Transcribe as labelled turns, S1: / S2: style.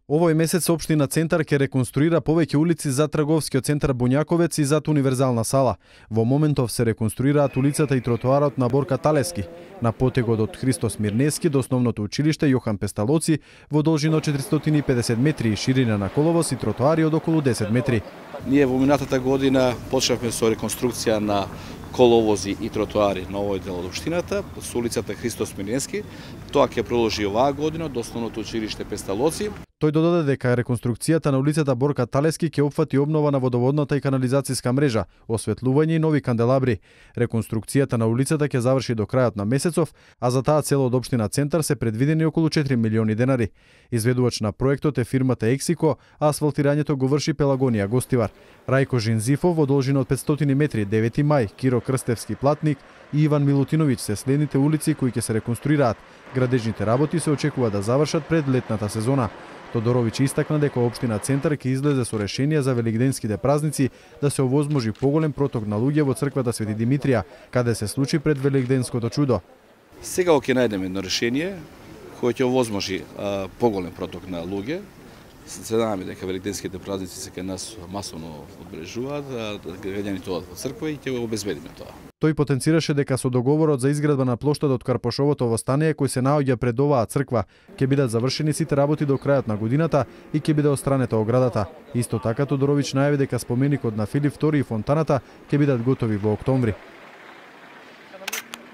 S1: Овој месец општина Центар ќе реконструира повеќе улици за трговскиот центар Буњаковец и зад универзална сала. Во моментов се реконструираат улицата и тротоарот на Борка Талески, на потегот од Христос Мирнески до основното училиште Јохан Песталоци во должина од 450 метри и ширина на коловоз и тротоари од околу 10 метри.
S2: Ние во минатата година почнавме со реконструкција на коловози и тротоари на овој дел од општината, со улицата Христос Мирнески. Тоа ќе продолжи оваа година до основното училиште Песталоци.
S1: Тој додаде дека реконструкцијата на улицата Борка Талески ќе опфати обнова на водоводната и канализацијска мрежа, осветлување и нови канделабри. Реконструкцијата на улицата ќе заврши до крајот на месецов, а за таа цел од општина Центар се предвидени околу 4 милиони денари. Изведувач на проектот е фирмата Ексико, а асфалтирањето го врши Пелагонија Гостивар. Рајко Жинзифов во должина од 500 метри, 9 мај, Киро Крстевски Платник и Иван Милутиновиќ се следните улици кои ќе се реконструираат. Градежните работи се очекува да завршат пред летната сезона. Тодоровиќ истакна дека општина Центар ќе излезе со решение за велигденските празници да се овозможи поголем проток на луѓе во црквата Свети Димитрија, каде се случи пред велигденското чудо.
S2: Сега ќе најдеме едно решение кој ќе овозможи поголем проток на луѓе. Се надеваме дека велигденските празници се кај нас масовно одбележуваат, граѓаните одат во црква и ќе го обезбедиме тоа.
S1: Тој потенцираше дека со договорот за изградба на плоштадот Карпошовото востание кој се наоѓа пред оваа црква ќе бидат завршени сите работи до крајот на годината и ќе биде отстранета оградата. Исто така Тодоровиќ најави дека споменикот на Филип II и фонтаната ќе бидат готови во октомври.